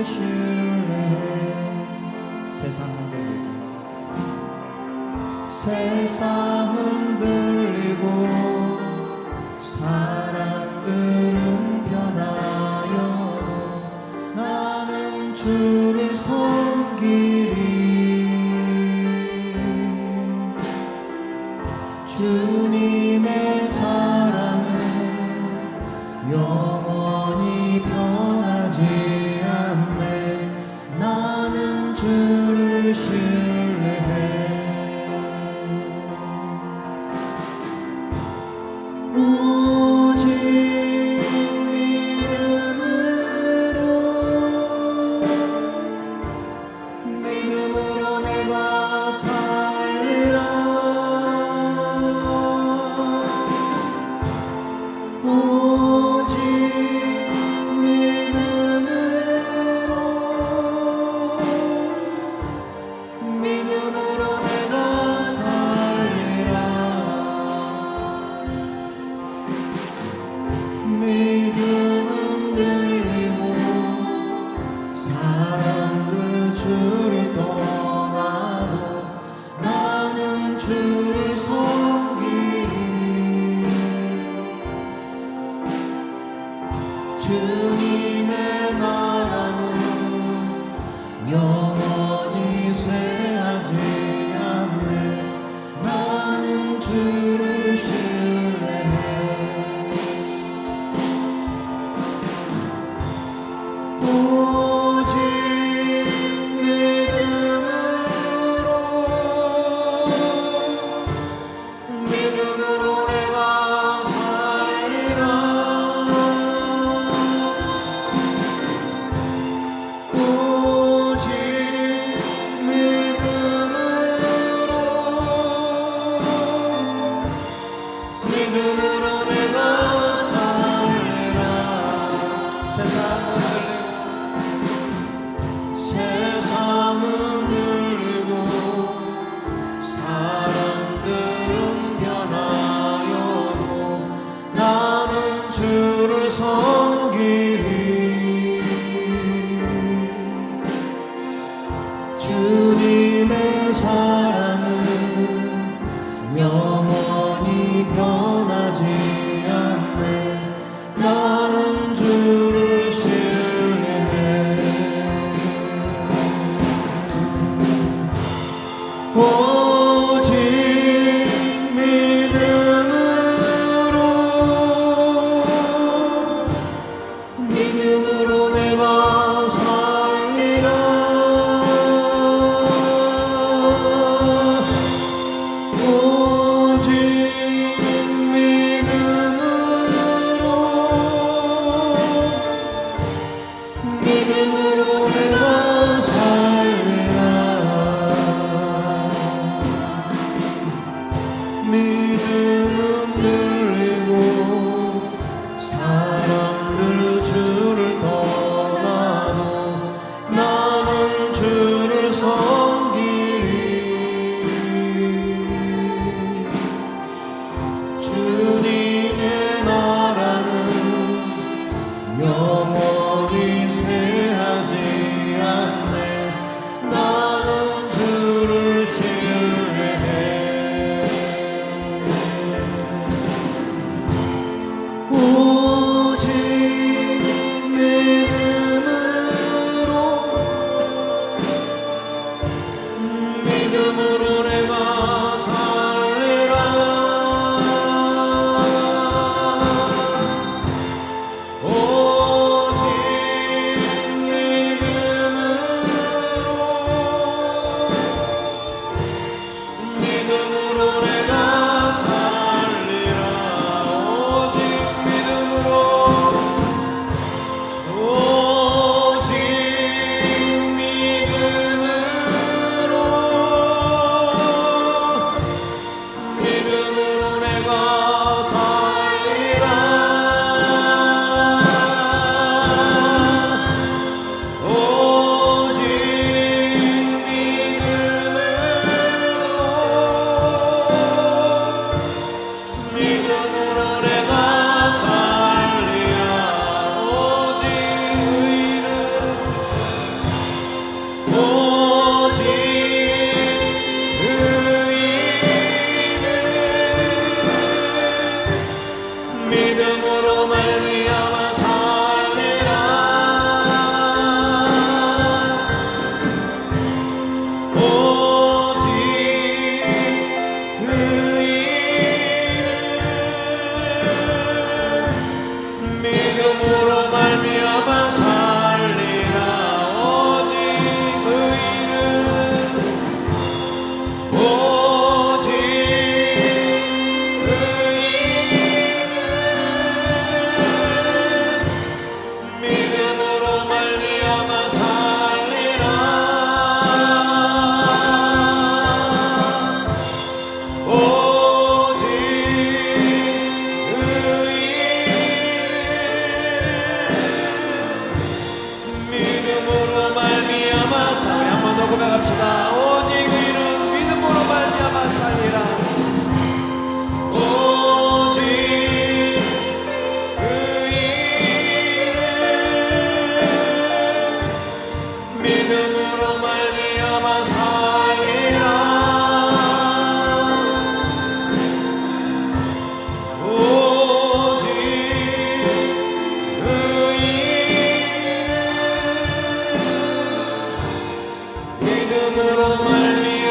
주를 신뢰해. 세상 흔들리고 사람들은 변하여 나는 주를 섬기리. 주님의 사랑은 영원히 변하지 않네. 나는 주를 신뢰해. 오직 믿음으로 내가 살리라. 오직 믿음으로 내가 살리라. 믿음은 들리고 사람들 주를 떠나도 나는 주를 섬기리. 주님의 나라는 영원히 쇠하지 않네. 나는 주를 신뢰해. 오직 고백합시다. 오직 의인은 믿음으로 말미암아 살리라. 오직 의인은 믿음으로 말미암아 살리라. 오직 의인은 믿음으로 말미암아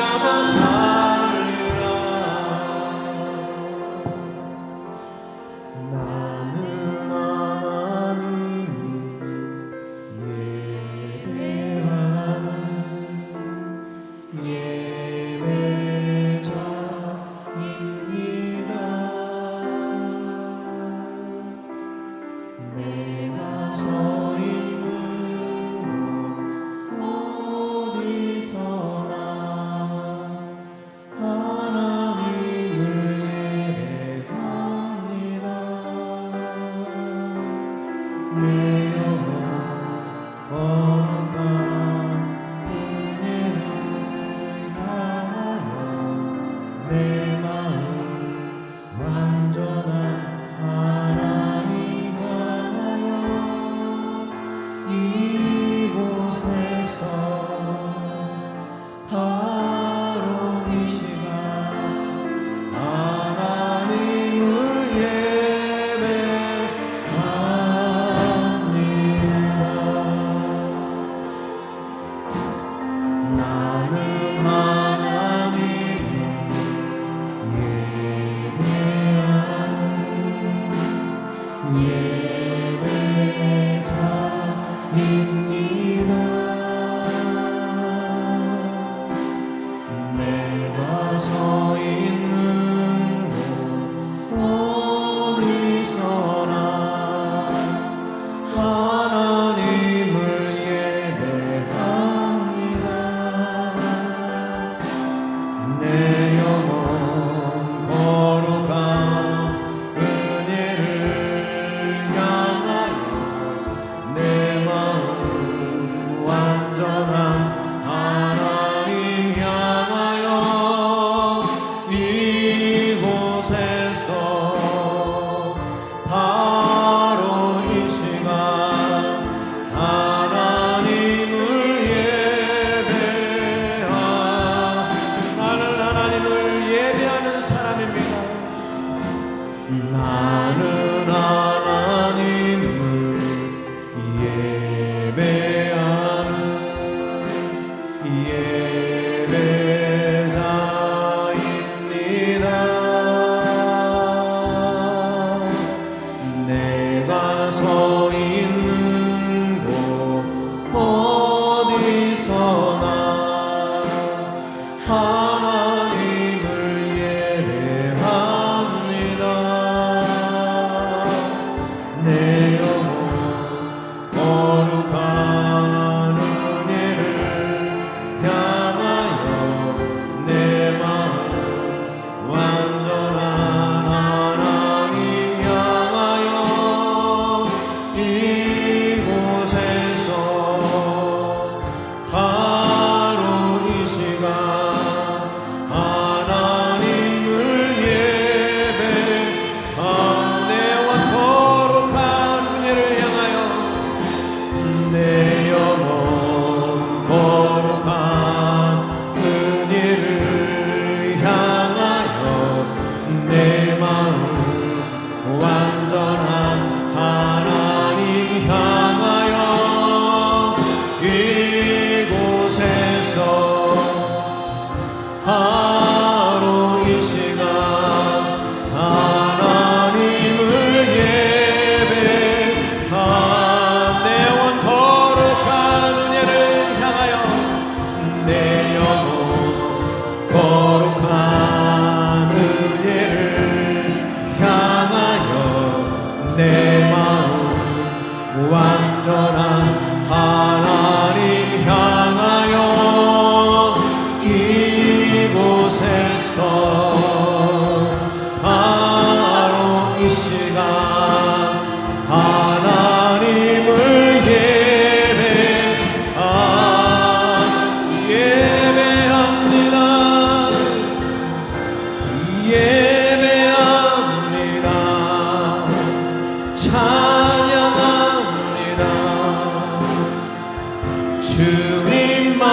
주님만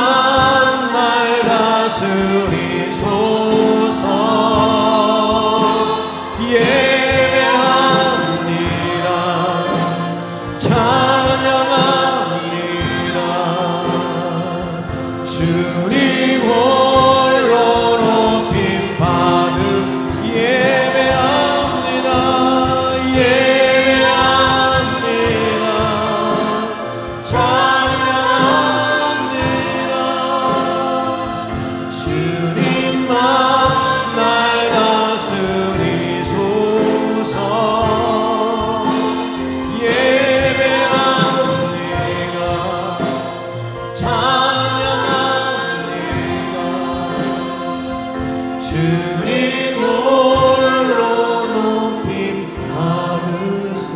날 다스리소서. 예배합니다. 찬양합니다. 주님 홀로 높임 받음 예배합니다. 예배합니다. 찬양합니다. 주님만 날 다스리소서. 예배합니다. 찬양합니다. 주님 홀로 높임 받으소서.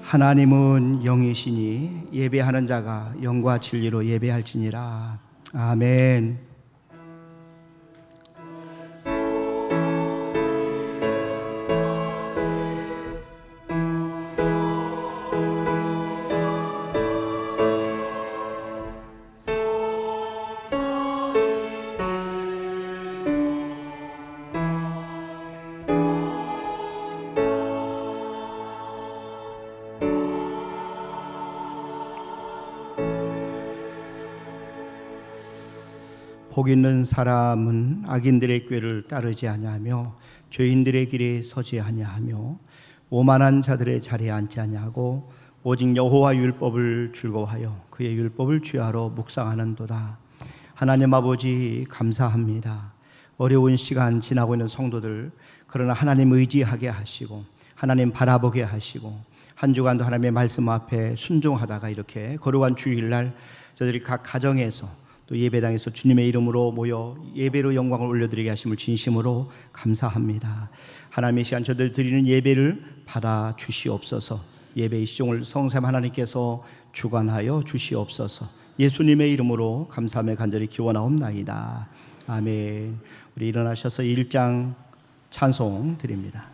하나님은 영이시니 예배하는 자가 영과 진리로 예배할지니라. 아멘. 복 있는 사람은 악인들의 꾀를 따르지 아니하며 죄인들의 길에 서지 아니하며 오만한 자들의 자리에 앉지 아니하고 오직 여호와 율법을 즐거워하여 그의 율법을 주야로 묵상하는도다. 하나님 아버지 감사합니다. 어려운 시간 지나고 있는 성도들, 그러나 하나님 의지하게 하시고 하나님 바라보게 하시고 한 주간도 하나님의 말씀 앞에 순종하다가 이렇게 거룩한 주일날 저희들이 각 가정에서 또 예배당에서 주님의 이름으로 모여 예배로 영광을 올려드리게 하심을 진심으로 감사합니다. 하나님의 시간 저들 드리는 예배를 받아 주시옵소서. 예배의 시종을 성삼 하나님께서 주관하여 주시옵소서. 예수님의 이름으로 감사하며 간절히 기원하옵나이다. 아멘. 우리 일어나셔서 1장 찬송 드립니다.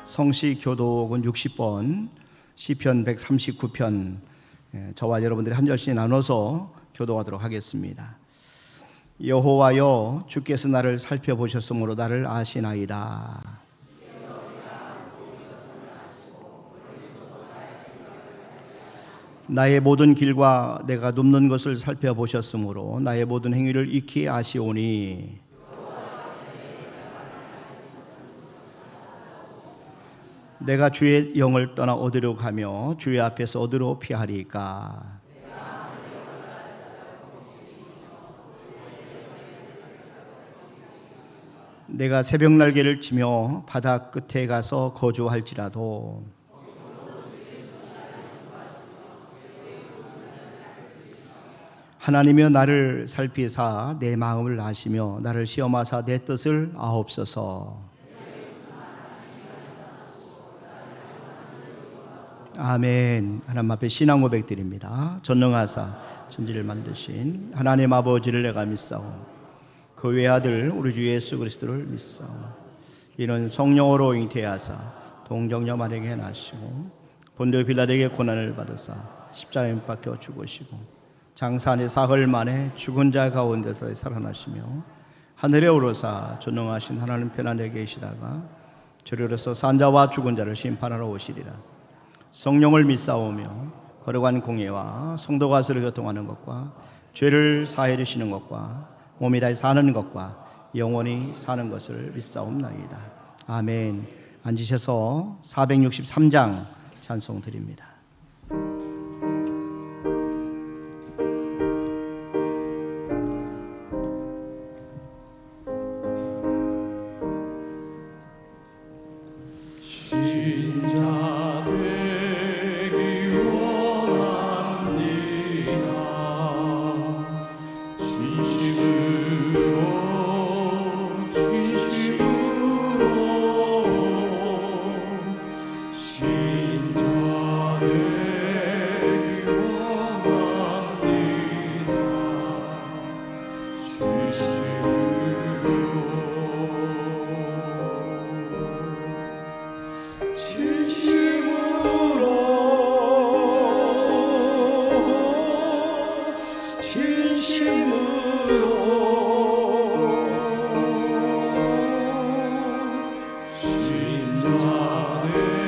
성시교독은 60번, 시편 139편, 저와 여러분들이 한 절씩 나눠서 교독하도록 하겠습니다. 여호와여, 주께서 나를 살펴보셨으므로 나를 아시나이다. 나의 모든 길과 내가 눕는 것을 살펴보셨으므로 나의 모든 행위를 익히 아시오니 내가 주의 영을 떠나 어디로 가며 주의 앞에서 어디로 피하리까? 내가 새벽 날개를 치며 바다 끝에 가서 거주할지라도 하나님이여 나를 살피사 내 마음을 아시며 나를 시험하사 내 뜻을 아옵소서. 아멘. 하나님 앞에 신앙 고백 드립니다. 전능하사 천지를 만드신 하나님 아버지를 내가 믿사오. 그 외아들 우리 주 예수 그리스도를 믿사오. 이는 성령으로 잉태하사 동정녀 마리아에게 나시고 본디오 빌라도에게 고난을 받으사 십자가에 못 박혀 죽으시고 장사 안에 사흘 만에 죽은 자 가운데서 살아나시며 하늘에 오르사 전능하신 하나님 편안에 계시다가 저리로서 산자와 죽은 자를 심판하러 오시리라. 성령을 믿사오며 거룩한 공예와 성도가 서로 교통하는 것과 죄를 사해 주시는 것과 몸이 다해 사는 것과 영원히 사는 것을 믿사옵나이다. 아멘. 앉으셔서 463장 찬송 드립니다. 신자 되기 원합니다. 진심으로 신자 되기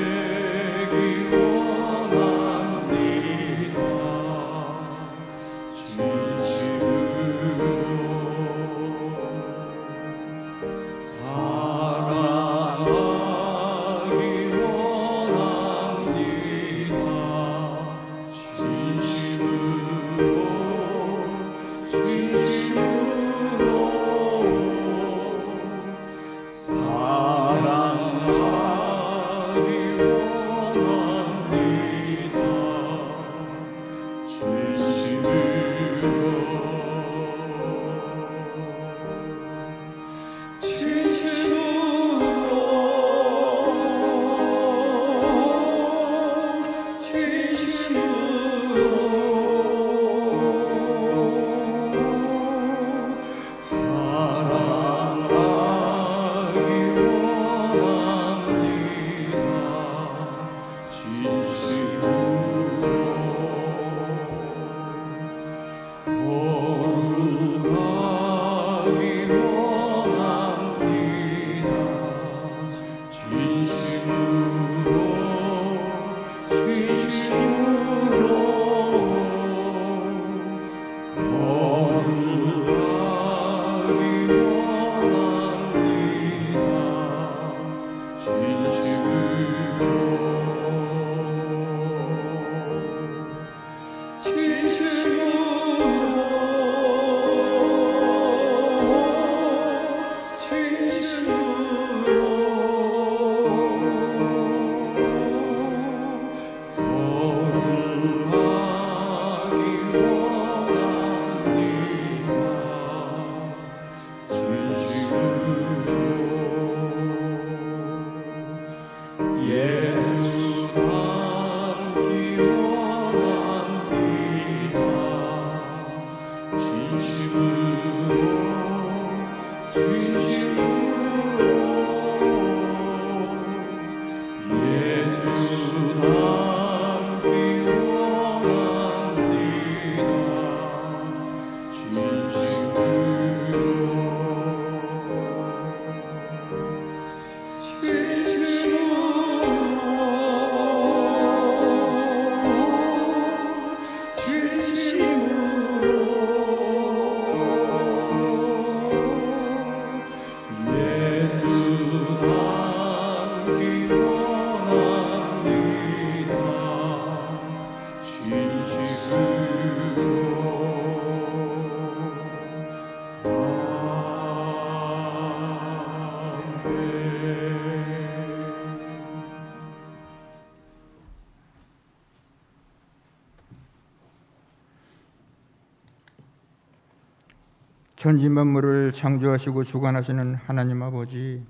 천지 만물을 창조하시고 주관하시는 하나님 아버지,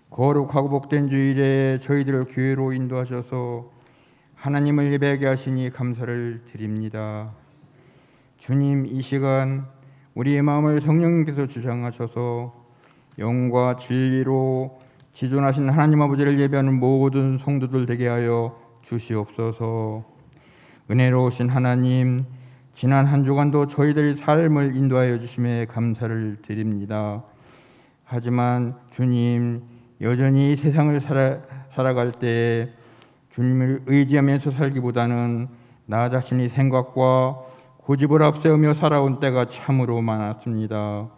거룩하고 복된 주일에 저희들을 교회로 인도하셔서 하나님을 예배하게 하시니 감사를 드립니다. 주님, 이 시간 우리의 마음을 성령님께서 주장하셔서 영과 진리로 지존하신 하나님 아버지를 예배하는 모든 성도들 되게 하여 주시옵소서. 은혜로우신 하나님, 지난 한 주간도 저희들의 삶을 인도하여 주심에 감사를 드립니다. 하지만 주님, 여전히 세상을 살아갈 때 주님을 의지하면서 살기보다는 나 자신의 생각과 고집을 앞세우며 살아온 때가 참으로 많았습니다.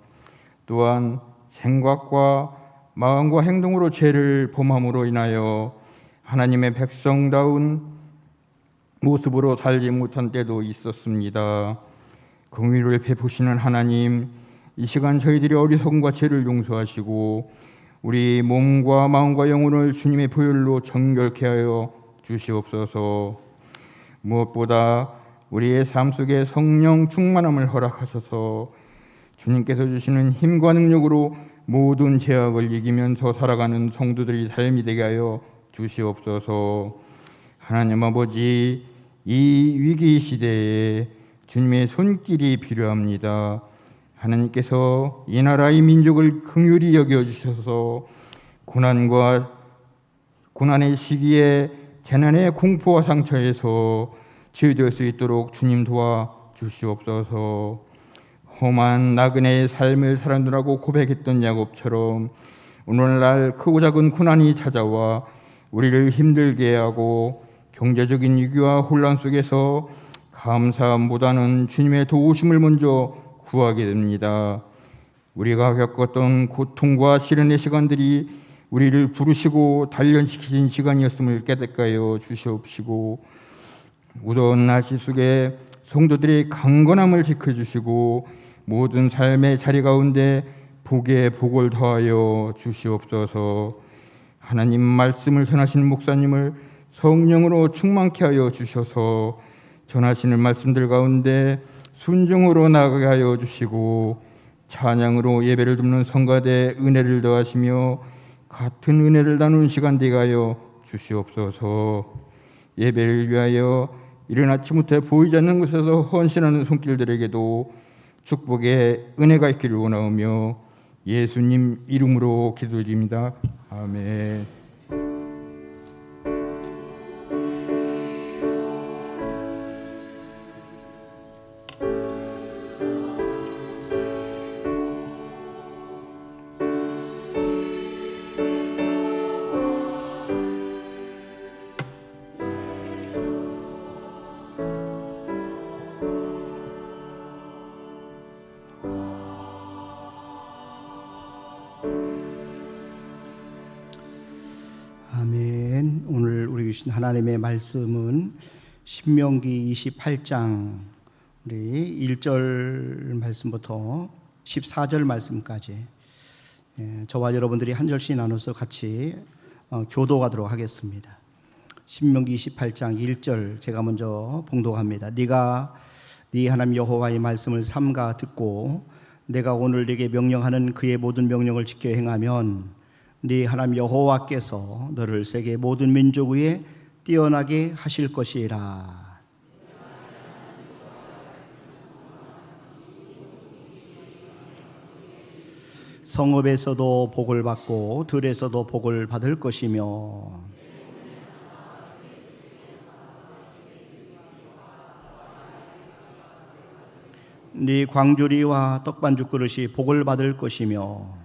또한 생각과 마음과 행동으로 죄를 범함으로 인하여 하나님의 백성다운 모습으로 살지 못한 때도 있었습니다. 긍휼을 베푸시는 하나님, 이 시간 저희들의 어리석음과 죄를 용서하시고 우리 몸과 마음과 영혼을 주님의 보혈로 정결케 하여 주시옵소서. 무엇보다 우리의 삶 속에 성령 충만함을 허락하셔서 주님께서 주시는 힘과 능력으로 모든 죄악을 이기면서 살아가는 성도들의 삶이 되게 하여 주시옵소서. 하나님 아버지, 이 위기 시대에 주님의 손길이 필요합니다. 하나님께서 이 나라의 민족을 긍휼히 여겨주셔서 고난의 시기에 재난의 공포와 상처에서 치유될 수 있도록 주님 도와주시옵소서. 험한 나그네의 삶을 살아누라고 고백했던 야곱처럼 오늘날 크고 작은 고난이 찾아와 우리를 힘들게 하고 경제적인 위기와 혼란 속에서 감사함보다는 주님의 도우심을 먼저 구하게 됩니다. 우리가 겪었던 고통과 시련의 시간들이 우리를 부르시고 단련시키신 시간이었음을 깨닫게 하여 주시옵시고 무더운 날씨 속에 성도들의 강건함을 지켜주시고 모든 삶의 자리 가운데 복에 복을 더하여 주시옵소서. 하나님 말씀을 전하시는 목사님을 성령으로 충만케 하여 주셔서 전하시는 말씀들 가운데 순종으로 나아가게 하여 주시고 찬양으로 예배를 드리는 성가대에 은혜를 더하시며 같은 은혜를 나누는 시간 되게 하여 주시옵소서. 예배를 위하여 이른 아침부터 보이지 않는 곳에서 헌신하는 손길들에게도 축복의 은혜가 있기를 원하오며 예수님 이름으로 기도드립니다. 아멘. 아멘. 오늘 우리 주신 하나님의 말씀은 신명기 28장 우리 1절 말씀부터 14절 말씀까지 저와 여러분들이 한 절씩 나눠서 같이 교도하도록 하겠습니다. 신명기 28장 1절 제가 먼저 봉독합니다. 네가 네 하나님 여호와의 말씀을 삼가 듣고 내가 오늘 네게 명령하는 그의 모든 명령을 지켜 행하면 네 하나님 여호와께서 너를 세계 모든 민족 위에 뛰어나게 하실 것이라. 성읍에서도 복을 받고 들에서도 복을 받을 것이며 네 광주리와 떡반죽 그릇이 복을 받을 것이며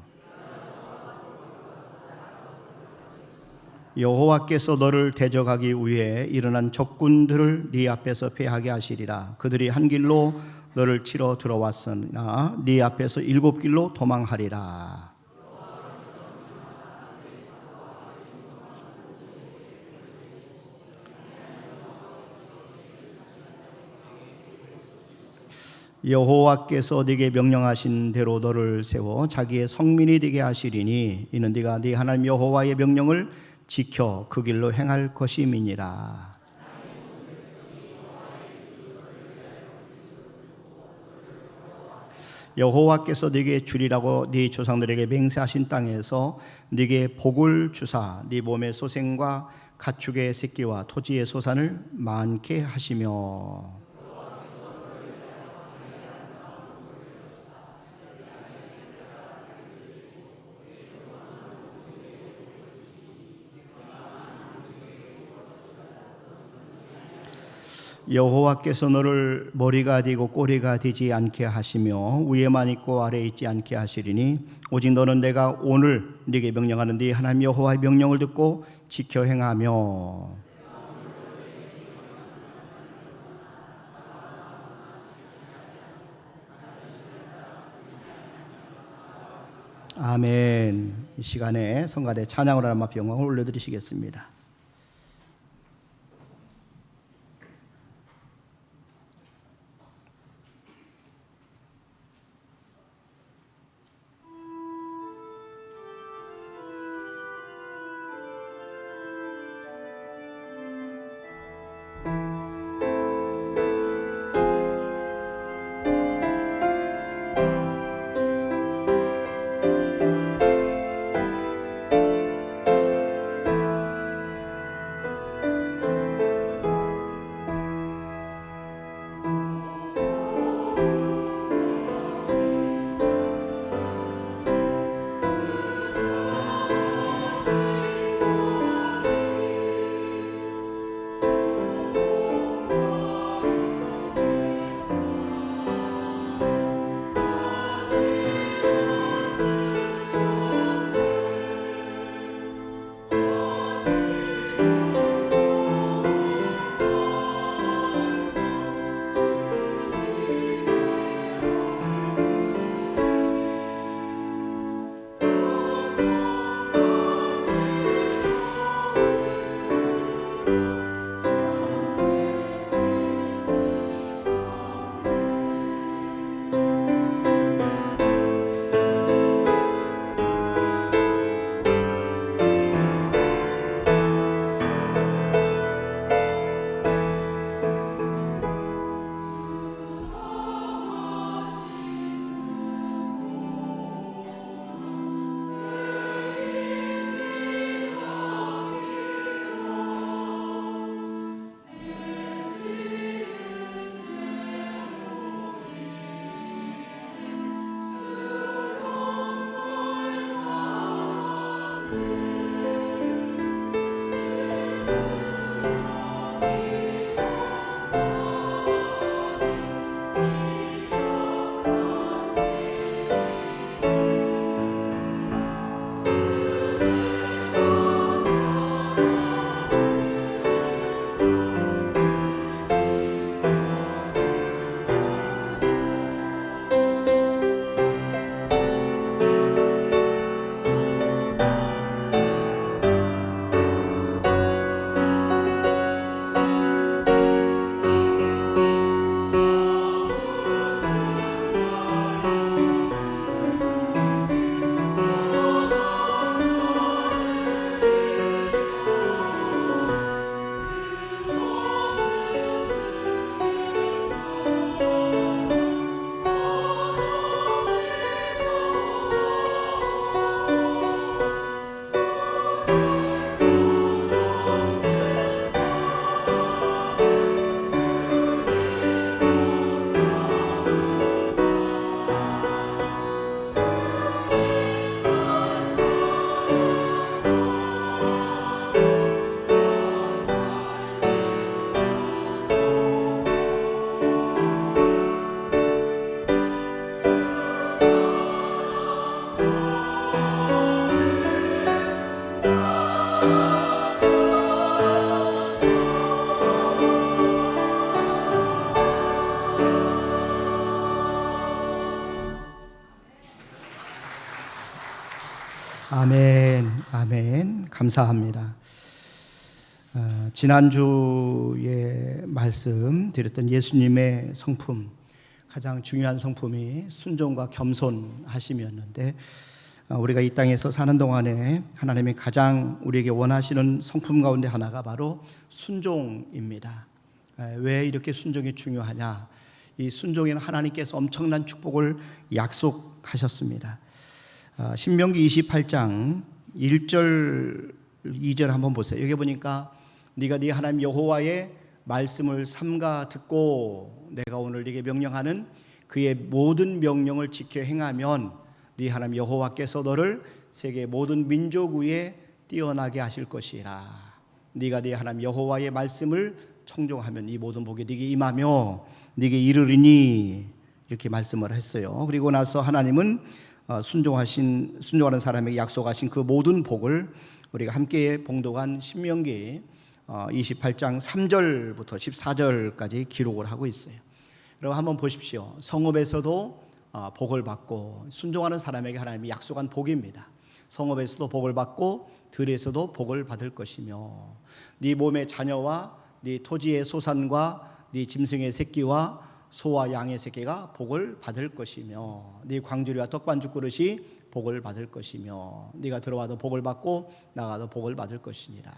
여호와께서 너를 대적하기 위해 일어난 적군들을 네 앞에서 패하게 하시리라. 그들이 한 길로 너를 치러 들어왔으나 네 앞에서 7길로 도망하리라. 여호와께서 네게 명령하신 대로 너를 세워 자기의 성민이 되게 하시리니 이는 네가 네 하나님 여호와의 명령을 지켜 그 길로 행할 것임이니라. 여호와께서 네게 주리라고 네 조상들에게 맹세하신 땅에서 네게 복을 주사 네 몸의 소생과 가축의 새끼와 토지의 소산을 많게 하시며 여호와께서 너를 머리가 되고 꼬리가 되지 않게 하시며 위에만 있고 아래에 있지 않게 하시리니 오직 너는 내가 오늘 네게 명령하는 네 하나님 여호와의 명령을 듣고 지켜 행하며 아멘. 이 시간에 성가대 찬양으로 하나님 앞에 영광을 올려드리시겠습니다. 아멘, 아멘. 감사합니다. 지난주에 말씀드렸던 예수님의 성품, 가장 중요한 성품이 순종과 겸손하심이었는데, 우리가 이 땅에서 사는 동안에 하나님이 가장 우리에게 원하시는 성품 가운데 하나가 바로 순종입니다. 왜 이렇게 순종이 중요하냐? 이 순종에는 하나님께서 엄청난 축복을 약속하셨습니다. 신명기 28장 1절 2절 한번 보세요. 여기 보니까 네가 네 하나님 여호와의 말씀을 삼가 듣고 내가 오늘 네게 명령하는 그의 모든 명령을 지켜 행하면 네 하나님 여호와께서 너를 세계 모든 민족 위에 뛰어나게 하실 것이라. 네가 네 하나님 여호와의 말씀을 청종하면 이 모든 복이 네게 임하며 네게 이르리니, 이렇게 말씀을 했어요. 그리고 나서 하나님은 순종하는 사람에게 약속하신 그 모든 복을 우리가 함께 봉독한 신명기 28장 3절부터 14절까지 기록을 하고 있어요. 여러분 한번 보십시오. 성읍에서도 복을 받고 순종하는 사람에게 하나님이 약속한 복입니다. 성읍에서도 복을 받고 들에서도 복을 받을 것이며 네 몸의 자녀와 네 토지의 소산과 네 짐승의 새끼와 소와 양의 새끼가 복을 받을 것이며 네 광주리와 떡반죽 그릇이 복을 받을 것이며 네가 들어와도 복을 받고 나가도 복을 받을 것이니라.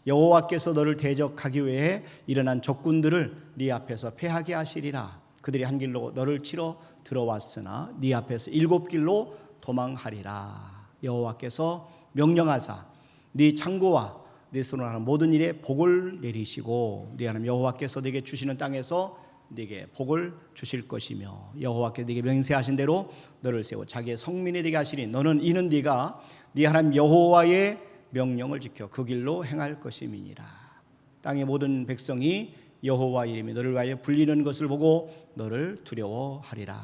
여호와께서 너를 대적하기 위해 일어난 적군들을 네 앞에서 패하게 하시리라. 그들이 한 길로 너를 치러 들어왔으나 네 앞에서 7길로 도망하리라. 여호와께서 명령하사 네 창고와 네 손으로 하는 모든 일에 복을 내리시고 네 하나님 여호와께서 네게 주시는 땅에서 네게 복을 주실 것이며 여호와께서 네게 맹세하신 대로 너를 세워 자기의 성민이 되게 하시니 너는 이는 네가 네 하나님 여호와의 명령을 지켜 그 길로 행할 것임이니라. 땅의 모든 백성이 여호와 이름이 너를 위하여 불리는 것을 보고 너를 두려워하리라.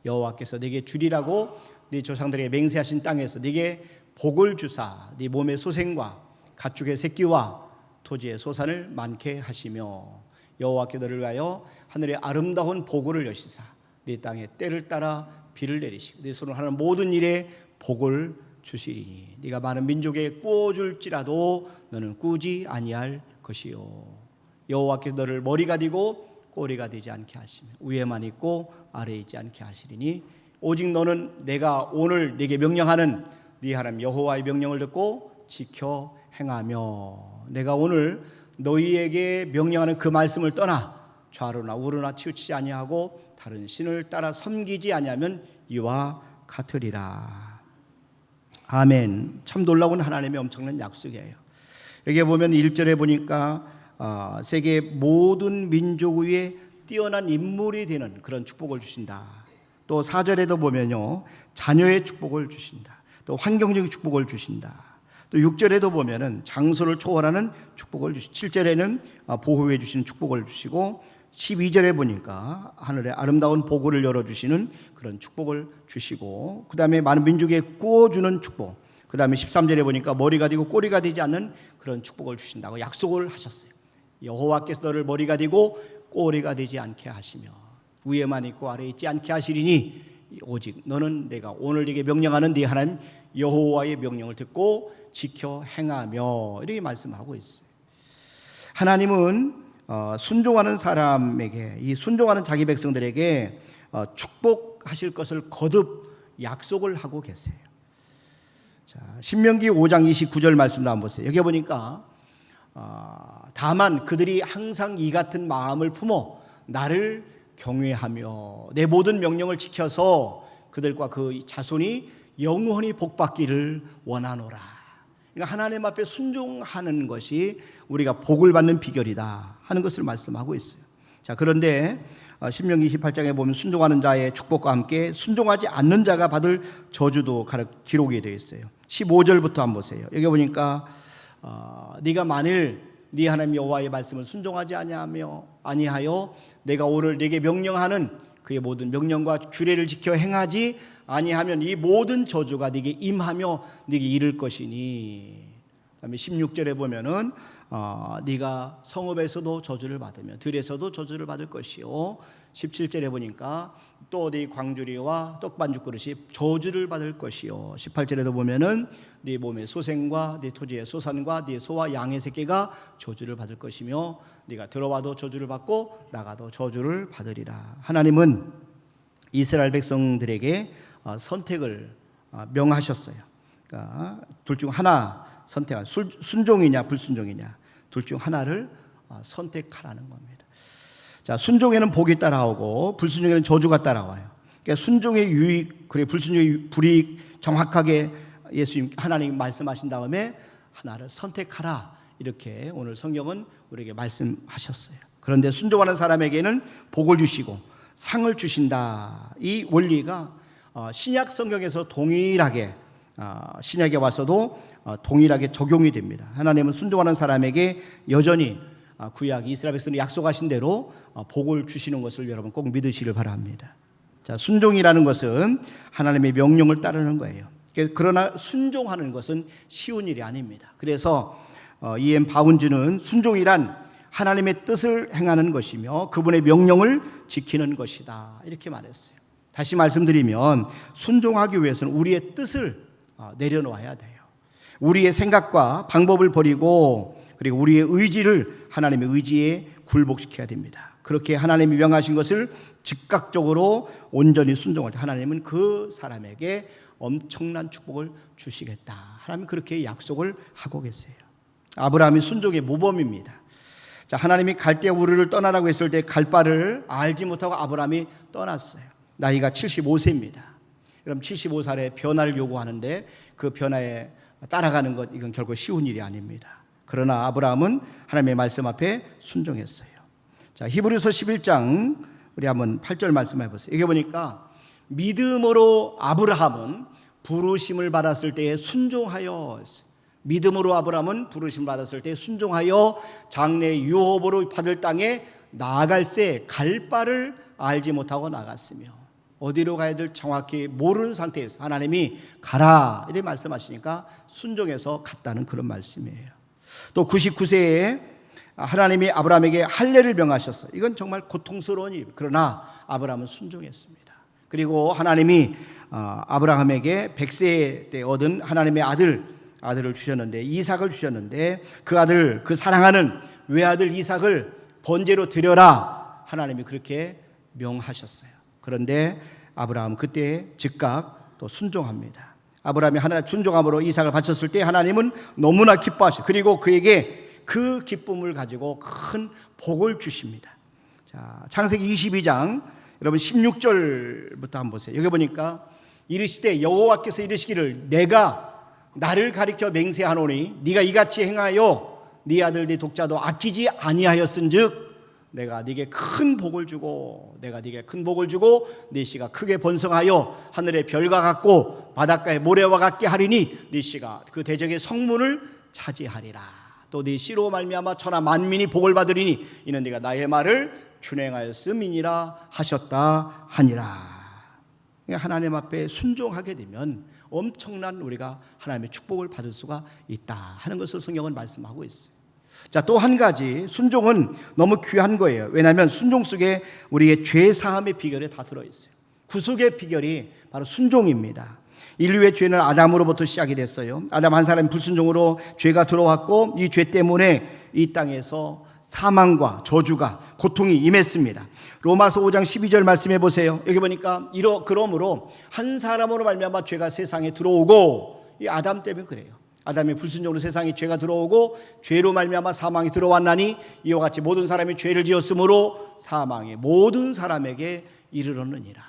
여호와께서 네게 주리라고 네 조상들에게 맹세하신 땅에서 네게 복을 주사 네 몸의 소생과 가축의 새끼와 토지의 소산을 많게 하시며 여호와께 너를 위하여 하늘의 아름다운 보고를 여시사 네 땅에 때를 따라 비를 내리시고 네 손으로 하는 모든 일에 복을 주시리니 네가 많은 민족에 꾸어줄지라도 너는 꾸지 아니할 것이요 여호와께서 너를 머리가 되고 꼬리가 되지 않게 하시며 위에만 있고 아래에 있지 않게 하시리니 오직 너는 내가 오늘 네게 명령하는 네 하나님 여호와의 명령을 듣고 지켜 행하며 내가 오늘 너희에게 명령하는 그 말씀을 떠나 좌로나 우로나 치우치지 아니하고 다른 신을 따라 섬기지 아니하면 이와 같으리라. 아멘. 참 놀라운 하나님의 엄청난 약속이에요. 여기 보면 1절에 보니까 세계 모든 민족 위에 뛰어난 인물이 되는 그런 축복을 주신다. 또 4절에도 보면요 자녀의 축복을 주신다. 또 환경적인 축복을 주신다. 또 6절에도 보면은 장소를 초월하는 축복을 주시고 7절에는 보호해 주시는 축복을 주시고 12절에 보니까 하늘의 아름다운 보고를 열어주시는 그런 축복을 주시고 그 다음에 많은 민족에 꾸어주는 축복 그 다음에 13절에 보니까 머리가 되고 꼬리가 되지 않는 그런 축복을 주신다고 약속을 하셨어요. 여호와께서 너를 머리가 되고 꼬리가 되지 않게 하시며 위에만 있고 아래에 있지 않게 하시리니 오직 너는 내가 오늘 네게 명령하는 네 하나님 여호와의 명령을 듣고 지켜 행하며 이렇게 말씀하고 있어요. 하나님은 순종하는 사람에게 이 순종하는 자기 백성들에게 축복하실 것을 거듭 약속을 하고 계세요. 자, 신명기 5장 29절 말씀도 한번 보세요. 여기 보니까 다만 그들이 항상 이 같은 마음을 품어 나를 경외하며 내 모든 명령을 지켜서 그들과 그 자손이 영원히 복받기를 원하노라. 그러니까 하나님 앞에 순종하는 것이 우리가 복을 받는 비결이다 하는 것을 말씀하고 있어요. 자, 그런데 신명기 28장에 보면 순종하는 자의 축복과 함께 순종하지 않는 자가 받을 저주도 기록이 되어 있어요. 15절부터 한번 보세요. 여기 보니까 네가 만일 네 하나님 여호와의 말씀을 순종하지 아니하여 내가 오늘 네게 명령하는 그의 모든 명령과 규례를 지켜 행하지 아니하면 이 모든 저주가 네게 임하며 네게 이를 것이니. 그다음에 16절에 보면은 네가 성읍에서도 저주를 받으며 들에서도 저주를 받을 것이요. 17절에 보니까 또 네 광주리와 떡반죽 그릇이 저주를 받을 것이요. 18절에도 보면은 네 몸의 소생과 네 토지의 소산과 네 소와 양의 새끼가 저주를 받을 것이며 네가 들어와도 저주를 받고 나가도 저주를 받으리라. 하나님은 이스라엘 백성들에게 선택을 명하셨어요. 그러니까 둘 중 하나 선택할 순종이냐 불순종이냐 둘 중 하나를 선택하라는 겁니다. 자, 순종에는 복이 따라오고 불순종에는 저주가 따라와요. 그러니까 순종의 유익 그리고 불순종의 불이익 정확하게 예수님 하나님 말씀하신 다음에 하나를 선택하라 이렇게 오늘 성경은 우리에게 말씀하셨어요. 그런데 순종하는 사람에게는 복을 주시고 상을 주신다. 이 원리가 신약 성경에서 동일하게 신약에 와서도 동일하게 적용이 됩니다. 하나님은 순종하는 사람에게 여전히 구약 이스라엘 백성이 약속하신 대로 복을 주시는 것을 여러분 꼭 믿으시길 바랍니다. 자, 순종이라는 것은 하나님의 명령을 따르는 거예요. 그러나 순종하는 것은 쉬운 일이 아닙니다. 그래서 E.M. 바운즈는 순종이란 하나님의 뜻을 행하는 것이며 그분의 명령을 지키는 것이다 이렇게 말했어요. 다시 말씀드리면 순종하기 위해서는 우리의 뜻을 내려놓아야 돼요. 우리의 생각과 방법을 버리고 그리고 우리의 의지를 하나님의 의지에 굴복시켜야 됩니다. 그렇게 하나님이 명하신 것을 즉각적으로 온전히 순종할 때 하나님은 그 사람에게 엄청난 축복을 주시겠다. 하나님은 그렇게 약속을 하고 계세요. 아브라함이 순종의 모범입니다. 자, 하나님이 갈대아 우르를 떠나라고 했을 때 갈 바를 알지 못하고 아브라함이 떠났어요. 나이가 75세입니다. 그럼 75살에 변화를 요구하는데 그 변화에 따라가는 것 이건 결코 쉬운 일이 아닙니다. 그러나 아브라함은 하나님의 말씀 앞에 순종했어요. 자, 히브리서 11장 우리 한번 8절 말씀해 보세요. 여기 보니까 믿음으로 아브라함은 부르심을 받았을 때에 순종하여, 믿음으로 아브라함은 부르심을 받았을 때 순종하여 장래 유업으로 받을 땅에 나아갈새 갈 바를 알지 못하고 나갔으며, 어디로 가야 될 정확히 모르는 상태에서 하나님이 가라 이렇게 말씀하시니까 순종해서 갔다는 그런 말씀이에요. 또 99세에 하나님이 아브라함에게 할례를 명하셨어요. 이건 정말 고통스러운 일. 그러나 아브라함은 순종했습니다. 그리고 하나님이 아브라함에게 100세 때 얻은 하나님의 아들을 주셨는데, 이삭을 주셨는데, 그 아들, 그 사랑하는 외아들 이삭을 번제로 드려라 하나님이 그렇게 명하셨어요. 그런데 아브라함 그때 즉각 또 순종합니다. 아브라함이 하나님 순종함으로 이삭을 바쳤을 때 하나님은 너무나 기뻐하시고 그리고 그에게 그 기쁨을 가지고 큰 복을 주십니다. 자, 창세기 22장 여러분 16절부터 한번 보세요. 여기 보니까 이르시되 여호와께서 이르시기를 내가 나를 가리켜 맹세하노니 네가 이같이 행하여 네 아들 네 독자도 아끼지 아니하였은즉 내가 네게 큰 복을 주고 네 씨가 크게 번성하여 하늘의 별과 같고 바닷가의 모래와 같게 하리니 네 씨가 그 대적의 성문을 차지하리라. 또 네 씨로 말미암아 천하 만민이 복을 받으리니 이는 네가 나의 말을 준행하였음이니라 하셨다 하니라. 하나님 앞에 순종하게 되면 엄청난 우리가 하나님의 축복을 받을 수가 있다 하는 것을 성경은 말씀하고 있어요. 자, 또 한 가지 순종은 너무 귀한 거예요. 왜냐하면 순종 속에 우리의 죄 사함의 비결이 다 들어있어요. 구속의 비결이 바로 순종입니다. 인류의 죄는 아담으로부터 시작이 됐어요. 아담 한 사람의 불순종으로 죄가 들어왔고 이 죄 때문에 이 땅에서 사망과 저주가 고통이 임했습니다. 로마서 5장 12절 말씀해 보세요. 여기 보니까 그러므로 한 사람으로 말미암아 죄가 세상에 들어오고, 이 아담 때문에 그래요. 아담의 불순종으로 세상에 죄가 들어오고 죄로 말미암아 사망이 들어왔나니 이와 같이 모든 사람이 죄를 지었으므로 사망이 모든 사람에게 이르렀느니라.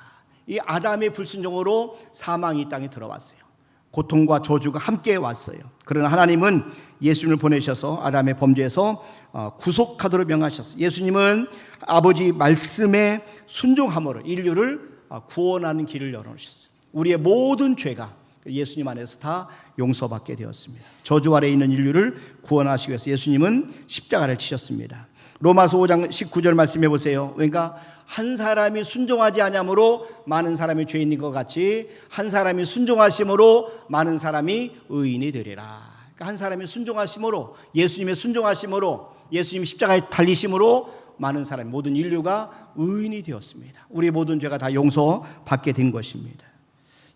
이 아담의 불순종으로 사망이 이 땅에 들어왔어요. 고통과 저주가 함께 왔어요. 그러나 하나님은 예수님을 보내셔서 아담의 범죄에서 구속하도록 명하셨어요. 예수님은 아버지 말씀에 순종함으로 인류를 구원하는 길을 열어놓으셨어요. 우리의 모든 죄가 예수님 안에서 다 용서받게 되었습니다. 저주 아래에 있는 인류를 구원하시기 위해서 예수님은 십자가를 치셨습니다. 로마서 5장 19절 말씀해 보세요. 그러니까 한 사람이 순종하지 아니함으로 많은 사람이 죄인인 것 같이 한 사람이 순종하심으로 많은 사람이 의인이 되리라. 그러니까 한 사람이 순종하심으로, 예수님의 순종하심으로, 예수님 십자가에 달리심으로 많은 사람, 모든 인류가 의인이 되었습니다. 우리의 모든 죄가 다 용서받게 된 것입니다.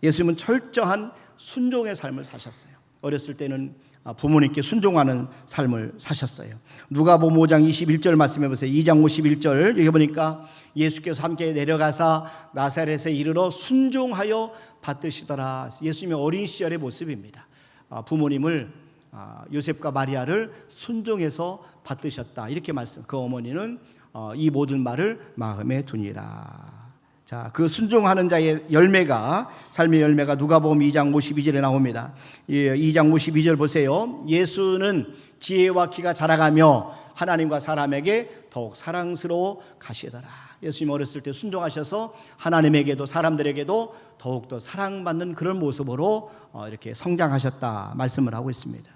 예수님은 철저한 순종의 삶을 사셨어요. 어렸을 때는 부모님께 순종하는 삶을 사셨어요. 누가복음 5장 21절 말씀해 보세요. 2장 51절 여기 보니까 예수께서 함께 내려가사 나사렛에 이르러 순종하여 받드시더라. 예수님의 어린 시절의 모습입니다. 부모님을 요셉과 마리아를 순종해서 받드셨다 이렇게 말씀. 그 어머니는 이 모든 말을 마음에 두니라. 자, 그 순종하는 자의 열매가, 삶의 열매가 누가복음 2장 52절에 나옵니다. 2장 52절 보세요. 예수는 지혜와 키가 자라가며 하나님과 사람에게 더욱 사랑스러워 가시더라. 예수님 어렸을 때 순종하셔서 하나님에게도 사람들에게도 더욱더 사랑받는 그런 모습으로 이렇게 성장하셨다 말씀을 하고 있습니다.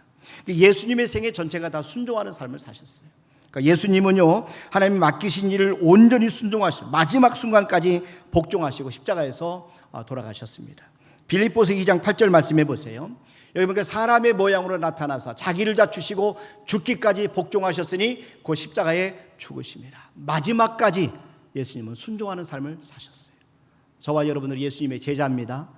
예수님의 생애 전체가 다 순종하는 삶을 사셨어요. 그러니까 예수님은요, 하나님이 맡기신 일을 온전히 순종하시고 마지막 순간까지 복종하시고 십자가에서 돌아가셨습니다. 빌립보서 2장 8절 말씀해 보세요. 여기 보니까 사람의 모양으로 나타나서 자기를 낮추시고 죽기까지 복종하셨으니 그 십자가에 죽으심이라. 마지막까지 예수님은 순종하는 삶을 사셨어요. 저와 여러분들 예수님의 제자입니다.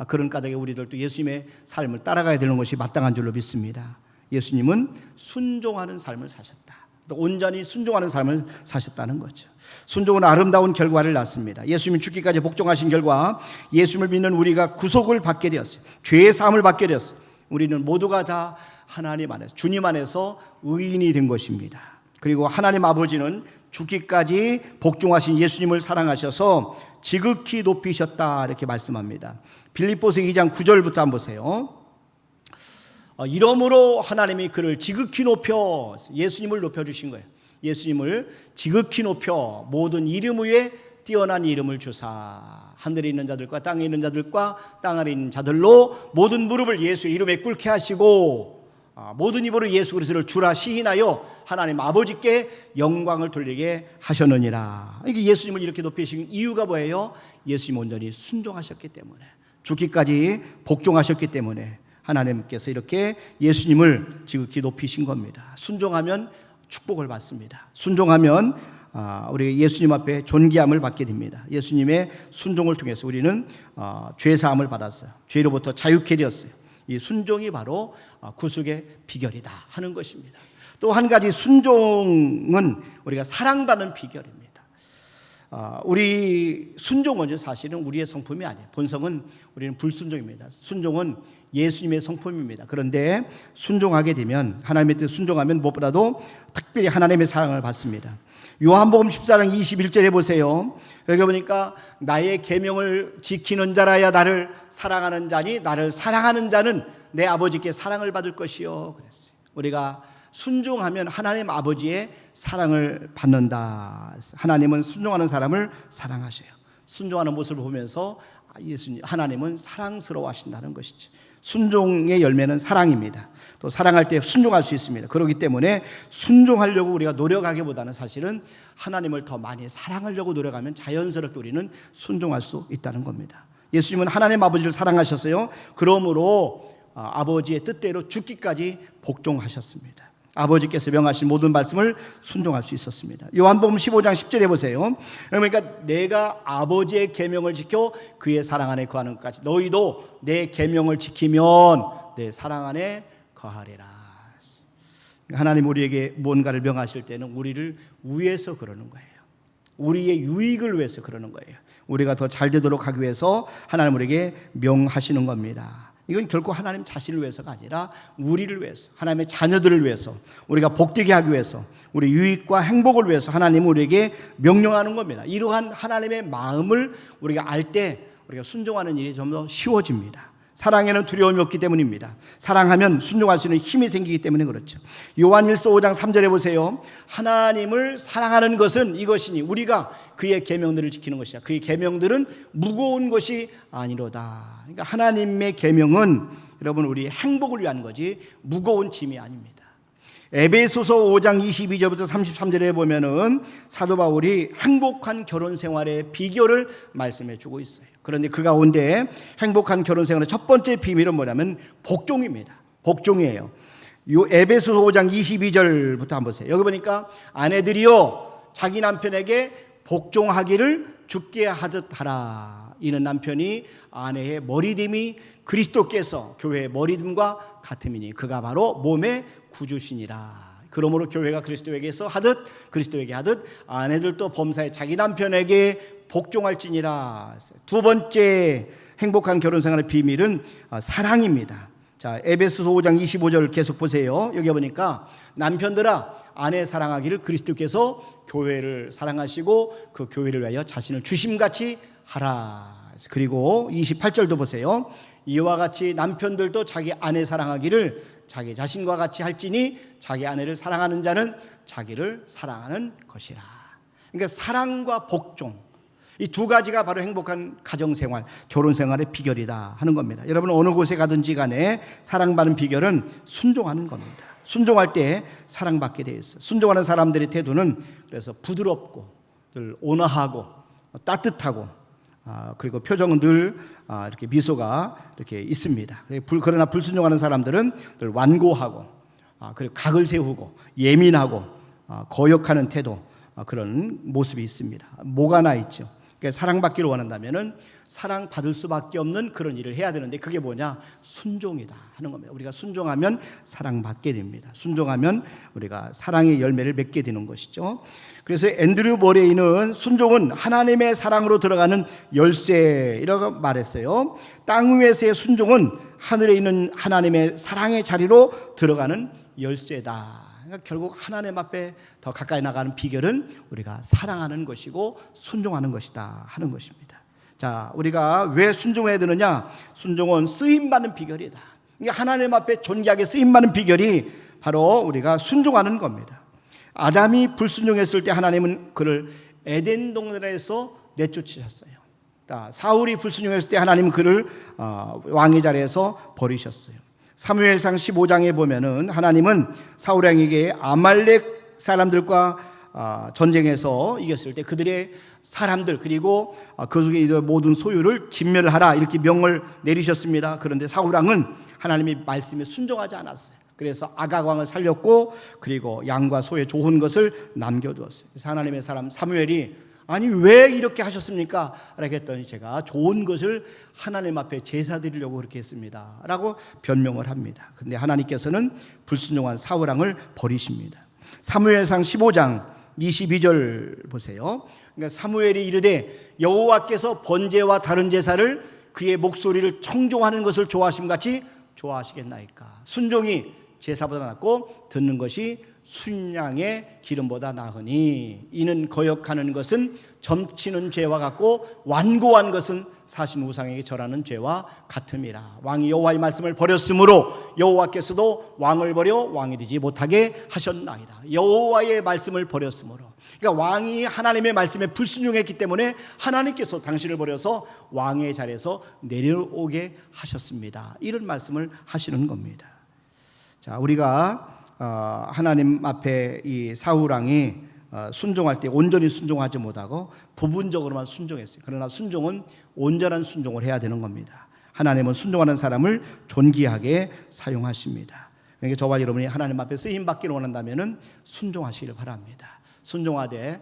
그런 까닭에 우리들도 예수님의 삶을 따라가야 되는 것이 마땅한 줄로 믿습니다. 예수님은 순종하는 삶을 사셨다. 또 온전히 순종하는 삶을 사셨다는 거죠. 순종은 아름다운 결과를 낳습니다. 예수님이 죽기까지 복종하신 결과 예수님을 믿는 우리가 구속을 받게 되었어요. 죄의 사함을 받게 되었어요. 우리는 모두가 다 하나님 안에서, 주님 안에서 의인이 된 것입니다. 그리고 하나님 아버지는 죽기까지 복종하신 예수님을 사랑하셔서 지극히 높이셨다 이렇게 말씀합니다. 빌립보서 2장 9절부터 한번 보세요. 이러므로 하나님이 그를 지극히 높여, 예수님을 높여주신 거예요. 예수님을 지극히 높여 모든 이름 위에 뛰어난 이름을 주사 하늘에 있는 자들과 땅에 있는 자들과 땅 아래 있는 자들로 모든 무릎을 예수의 이름에 꿇게 하시고 모든 입으로 예수 그리스도를 주라 시인하여 하나님 아버지께 영광을 돌리게 하셨느니라. 이게 예수님을 이렇게 높이신 이유가 뭐예요? 예수님 온전히 순종하셨기 때문에, 죽기까지 복종하셨기 때문에 하나님께서 이렇게 예수님을 지극히 높이신 겁니다. 순종하면 축복을 받습니다. 순종하면 우리 예수님 앞에 존귀함을 받게 됩니다. 예수님의 순종을 통해서 우리는 죄사함을 받았어요. 죄로부터 자유케 되었어요. 이 순종이 바로 구속의 비결이다 하는 것입니다. 또 한 가지, 순종은 우리가 사랑받는 비결입니다. 우리 순종은 사실은 우리의 성품이 아니에요. 본성은 우리는 불순종입니다. 순종은 예수님의 성품입니다. 그런데 순종하게 되면, 하나님의 뜻 순종하면 무엇보다도 특별히 하나님의 사랑을 받습니다. 요한복음 14장 21절에 보세요. 여기 보니까 나의 계명을 지키는 자라야 나를 사랑하는 자니 나를 사랑하는 자는 내 아버지께 사랑을 받을 것이요 그랬어요. 우리가 순종하면 하나님 아버지의 사랑을 받는다. 하나님은 순종하는 사람을 사랑하셔요. 순종하는 모습을 보면서 예수님, 하나님은 사랑스러워 하신다는 것이죠. 순종의 열매는 사랑입니다. 또 사랑할 때 순종할 수 있습니다. 그렇기 때문에 순종하려고 우리가 노력하기보다는 사실은 하나님을 더 많이 사랑하려고 노력하면 자연스럽게 우리는 순종할 수 있다는 겁니다. 예수님은 하나님 아버지를 사랑하셨어요. 그러므로 아버지의 뜻대로 죽기까지 복종하셨습니다. 아버지께서 명하신 모든 말씀을 순종할 수 있었습니다. 요한복음 15장 10절에 보세요. 그러니까 내가 아버지의 계명을 지켜 그의 사랑 안에 거하는 것까지 너희도 내 계명을 지키면 내 사랑 안에 거하리라. 하나님 우리에게 뭔가를 명하실 때는 우리를 위해서 그러는 거예요. 우리의 유익을 위해서 그러는 거예요. 우리가 더 잘 되도록 하기 위해서 하나님 우리에게 명하시는 겁니다. 이건 결코 하나님 자신을 위해서가 아니라 우리를 위해서, 하나님의 자녀들을 위해서, 우리가 복되게 하기 위해서, 우리 유익과 행복을 위해서 하나님은 우리에게 명령하는 겁니다. 이러한 하나님의 마음을 우리가 알 때 우리가 순종하는 일이 좀 더 쉬워집니다. 사랑에는 두려움이 없기 때문입니다. 사랑하면 순종할 수 있는 힘이 생기기 때문에 그렇죠. 요한일서 5장 3절에 보세요. 하나님을 사랑하는 것은 이것이니 우리가 그의 계명들을 지키는 것이야. 그의 계명들은 무거운 것이 아니로다. 그러니까 하나님의 계명은 여러분 우리의 행복을 위한 거지 무거운 짐이 아닙니다. 에베소서 5장 22절부터 33절에 보면은 사도 바울이 행복한 결혼 생활의 비결을 말씀해 주고 있어요. 그런데 그 가운데 행복한 결혼 생활의 첫 번째 비밀은 뭐냐면 복종입니다. 복종이에요. 요 에베소서 5장 22절부터 한번 보세요. 여기 보니까 아내들이여 자기 남편에게 복종하기를 죽게 하듯 하라. 이는 남편이 아내의 머리됨이 그리스도께서 교회의 머리됨과 같음이니 그가 바로 몸의 구주시니라. 그러므로 교회가 그리스도에게서 하듯 그리스도에게 하듯 아내들도 범사에 자기 남편에게 복종할지니라. 두 번째 행복한 결혼 생활의 비밀은 사랑입니다. 자, 에베소서 5장 25절 계속 보세요. 여기 보니까 남편들아 아내 사랑하기를 그리스도께서 교회를 사랑하시고 그 교회를 위하여 자신을 주심같이 하라. 그리고 28절도 보세요. 이와 같이 남편들도 자기 아내 사랑하기를 자기 자신과 같이 할지니 자기 아내를 사랑하는 자는 자기를 사랑하는 것이라. 그러니까 사랑과 복종, 이 두 가지가 바로 행복한 가정생활, 결혼생활의 비결이다 하는 겁니다. 여러분 어느 곳에 가든지 간에 사랑받는 비결은 순종하는 겁니다. 순종할 때 사랑받게 되어 있어요. 순종하는 사람들의 태도는 그래서 부드럽고 늘 온화하고 따뜻하고 그리고 표정은 늘 이렇게 미소가 이렇게 있습니다. 그러나 불순종하는 사람들은 늘 완고하고 그리고 각을 세우고 예민하고 거역하는 태도, 그런 모습이 있습니다. 뭐가 나 있죠. 그러니까 사랑받기를 원한다면은 사랑받을 수밖에 없는 그런 일을 해야 되는데 그게 뭐냐? 순종이다 하는 겁니다. 우리가 순종하면 사랑받게 됩니다. 순종하면 우리가 사랑의 열매를 맺게 되는 것이죠. 그래서 앤드류 모레이는 순종은 하나님의 사랑으로 들어가는 열쇠라고 말했어요. 땅 위에서의 순종은 하늘에 있는 하나님의 사랑의 자리로 들어가는 열쇠다. 그러니까 결국 하나님 앞에 더 가까이 나가는 비결은 우리가 사랑하는 것이고 순종하는 것이다 하는 것입니다. 자, 우리가 왜 순종해야 되느냐? 순종은 쓰임받는 비결이다. 하나님 앞에 존귀하게 쓰임받는 비결이 바로 우리가 순종하는 겁니다. 아담이 불순종했을 때 하나님은 그를 에덴 동산에서 내쫓으셨어요. 사울이 불순종했을 때 하나님은 그를 왕의 자리에서 버리셨어요. 사무엘상 15장에 보면은 하나님은 사울 왕에게 아말렉 사람들과 전쟁에서 이겼을 때 그들의 사람들 그리고 그 속에 모든 소유를 진멸하라 이렇게 명을 내리셨습니다. 그런데 사울 왕은 하나님의 말씀에 순종하지 않았어요. 그래서 아각 왕을 살렸고 그리고 양과 소의 좋은 것을 남겨두었어요. 그래서 하나님의 사람 사무엘이 아니 왜 이렇게 하셨습니까? 라고 했더니 제가 좋은 것을 하나님 앞에 제사 드리려고 그렇게 했습니다 라고 변명을 합니다. 그런데 하나님께서는 불순종한 사울 왕을 버리십니다. 사무엘상 15장 22절 보세요. 그러니까 사무엘이 이르되 여호와께서 번제와 다른 제사를 그의 목소리를 청종하는 것을 좋아하심 같이 좋아하시겠나이까. 순종이 제사보다 낫고 듣는 것이 순양의 기름보다 나으니 이는 거역하는 것은 점치는 죄와 같고 완고한 것은 사신 우상에게 절하는 죄와 같음이라. 왕이 여호와의 말씀을 버렸으므로 여호와께서도 왕을 버려 왕이 되지 못하게 하셨나이다. 여호와의 말씀을 버렸으므로, 그러니까 왕이 하나님의 말씀에 불순종했기 때문에 하나님께서 당신을 버려서 왕의 자리에서 내려오게 하셨습니다. 이런 말씀을 하시는 겁니다. 자, 우리가 하나님 앞에 이 사울 왕이 순종할 때 온전히 순종하지 못하고 부분적으로만 순종했어요. 그러나 순종은 온전한 순종을 해야 되는 겁니다. 하나님은 순종하는 사람을 존귀하게 사용하십니다. 그러니까 저와 여러분이 하나님 앞에 쓰임 받기를 원한다면 순종하시기를 바랍니다. 순종하되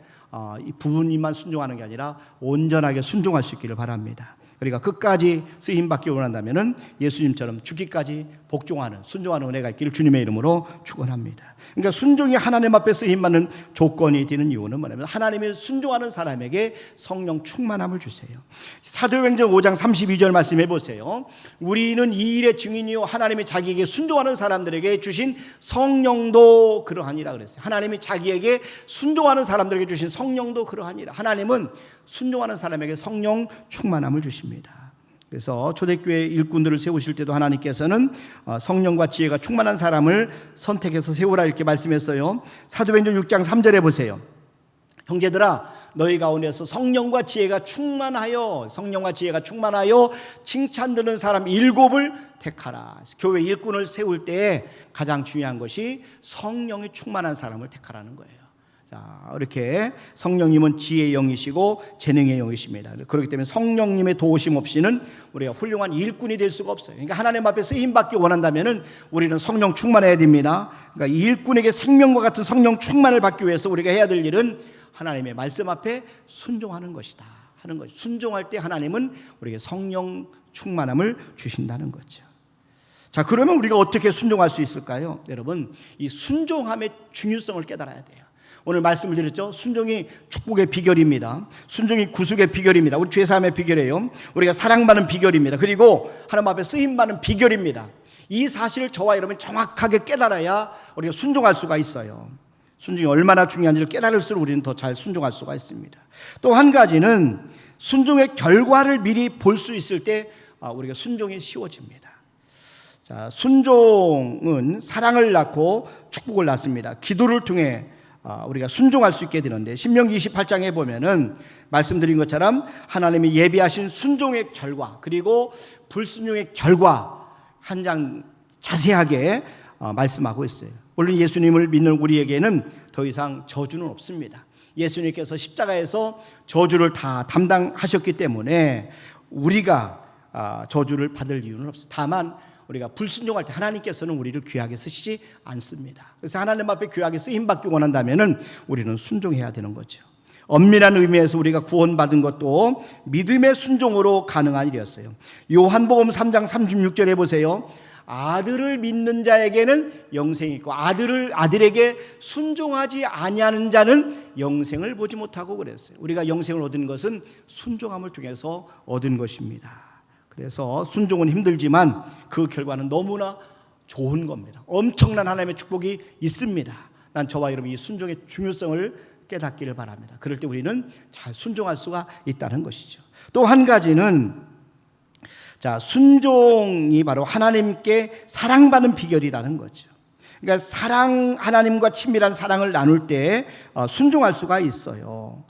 이 부분만 순종하는 게 아니라 온전하게 순종할 수 있기를 바랍니다. 우리가 끝까지 쓰임 받기 원한다면 예수님처럼 죽기까지 복종하는 순종하는 은혜가 있기를 주님의 이름으로 축원합니다. 그러니까 순종이 하나님 앞에 쓰임 받는 조건이 되는 이유는 뭐냐면 하나님이 순종하는 사람에게 성령 충만함을 주세요. 사도행전 5장 32절 말씀해 보세요. 우리는 이 일의 증인이요 하나님이 자기에게 순종하는 사람들에게 주신 성령도 그러하니라 그랬어요. 하나님이 자기에게 순종하는 사람들에게 주신 성령도 그러하니라. 하나님은 순종하는 사람에게 성령 충만함을 주십니다. 그래서 초대교회 일꾼들을 세우실 때도 하나님께서는 성령과 지혜가 충만한 사람을 선택해서 세우라 이렇게 말씀했어요. 사도행전 6장 3절에 보세요. 형제들아 너희 가운데서 성령과 지혜가 충만하여 칭찬 듣는 사람 7을 택하라. 교회 일꾼을 세울 때 가장 중요한 것이 성령이 충만한 사람을 택하라는 거예요. 자, 이렇게 성령님은 지혜의 영이시고 재능의 영이십니다. 그렇기 때문에 성령님의 도우심 없이는 우리가 훌륭한 일꾼이 될 수가 없어요. 그러니까 하나님 앞에서 힘받기 원한다면 우리는 성령 충만해야 됩니다. 그러니까 일꾼에게 생명과 같은 성령 충만을 받기 위해서 우리가 해야 될 일은 하나님의 말씀 앞에 순종하는 것이다 하는 거죠. 순종할 때 하나님은 우리에게 성령 충만함을 주신다는 거죠. 자, 그러면 우리가 어떻게 순종할 수 있을까요? 여러분, 이 순종함의 중요성을 깨달아야 돼요. 오늘 말씀을 드렸죠. 순종이 축복의 비결입니다. 순종이 구속의 비결입니다. 우리 죄사함의 비결이에요. 우리가 사랑받는 비결입니다. 그리고 하나님 앞에 쓰임받는 비결입니다. 이 사실을 저와 여러분이 정확하게 깨달아야 우리가 순종할 수가 있어요. 순종이 얼마나 중요한지를 깨달을수록 우리는 더 잘 순종할 수가 있습니다. 또 한 가지는 순종의 결과를 미리 볼 수 있을 때 우리가 순종이 쉬워집니다. 자, 순종은 사랑을 낳고 축복을 낳습니다. 기도를 통해 우리가 순종할 수 있게 되는데 신명기 28장에 보면은 말씀드린 것처럼 하나님이 예비하신 순종의 결과 그리고 불순종의 결과 한 장 자세하게 말씀하고 있어요. 물론 예수님을 믿는 우리에게는 더 이상 저주는 없습니다. 예수님께서 십자가에서 저주를 다 담당하셨기 때문에 우리가 저주를 받을 이유는 없어요. 다만 우리가 불순종할 때 하나님께서는 우리를 귀하게 쓰시지 않습니다. 그래서 하나님 앞에 귀하게 쓰임받기 원한다면 우리는 순종해야 되는 거죠. 엄밀한 의미에서 우리가 구원받은 것도 믿음의 순종으로 가능한 일이었어요. 요한복음 3장 36절에 보세요. 아들을 믿는 자에게는 영생이 있고 아들에게 순종하지 아니하는 자는 영생을 보지 못하고 그랬어요. 우리가 영생을 얻은 것은 순종함을 통해서 얻은 것입니다. 그래서 순종은 힘들지만 그 결과는 너무나 좋은 겁니다. 엄청난 하나님의 축복이 있습니다. 난 저와 여러분이 이 순종의 중요성을 깨닫기를 바랍니다. 그럴 때 우리는 잘 순종할 수가 있다는 것이죠. 또 한 가지는 순종이 바로 하나님께 사랑받는 비결이라는 거죠. 그러니까 하나님과 친밀한 사랑을 나눌 때 순종할 수가 있어요.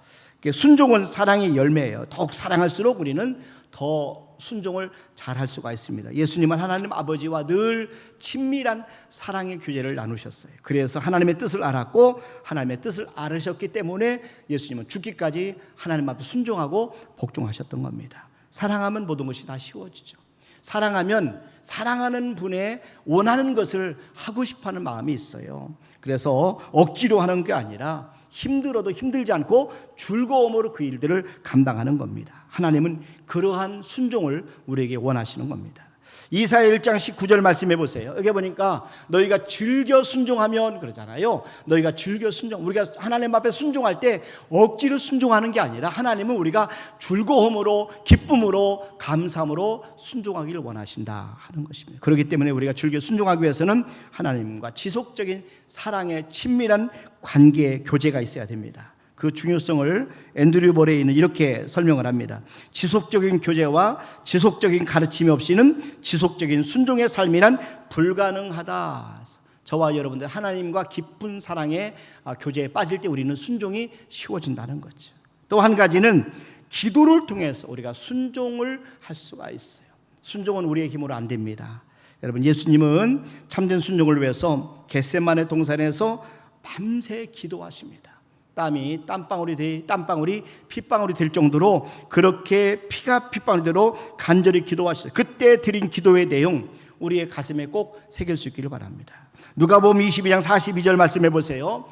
순종은 사랑의 열매예요. 더욱 사랑할수록 우리는 더 순종을 잘할 수가 있습니다. 예수님은 하나님 아버지와 늘 친밀한 사랑의 교제를 나누셨어요. 그래서 하나님의 뜻을 알았고 하나님의 뜻을 알으셨기 때문에 예수님은 죽기까지 하나님 앞에 순종하고 복종하셨던 겁니다. 사랑하면 모든 것이 다 쉬워지죠. 사랑하면 사랑하는 분의 원하는 것을 하고 싶어하는 마음이 있어요. 그래서 억지로 하는 게 아니라 힘들어도 힘들지 않고 즐거움으로 그 일들을 감당하는 겁니다. 하나님은 그러한 순종을 우리에게 원하시는 겁니다. 이사야 1장 19절 말씀해 보세요. 여기 보니까 너희가 즐겨 순종하면 그러잖아요. 너희가 즐겨 순종, 우리가 하나님 앞에 순종할 때 억지로 순종하는 게 아니라 하나님은 우리가 즐거움으로 기쁨으로 감사함으로 순종하기를 원하신다 하는 것입니다. 그렇기 때문에 우리가 즐겨 순종하기 위해서는 하나님과 지속적인 사랑의 친밀한 관계 교제가 있어야 됩니다. 그 중요성을 앤드류 보레이는 이렇게 설명을 합니다. 지속적인 교제와 지속적인 가르침이 없이는 지속적인 순종의 삶이란 불가능하다. 저와 여러분들 하나님과 깊은 사랑의 교제에 빠질 때 우리는 순종이 쉬워진다는 거죠. 또 한 가지는 기도를 통해서 우리가 순종을 할 수가 있어요. 순종은 우리의 힘으로 안 됩니다. 여러분, 예수님은 참된 순종을 위해서 겟세마네 동산에서 밤새 기도하십니다. 땀방울이 핏방울이 될 정도로 그렇게 피가 핏방울대로 간절히 기도하셨어요. 그때 드린 기도의 내용 우리의 가슴에 꼭 새길 수 있기를 바랍니다. 누가복음 22장 42절 말씀해 보세요.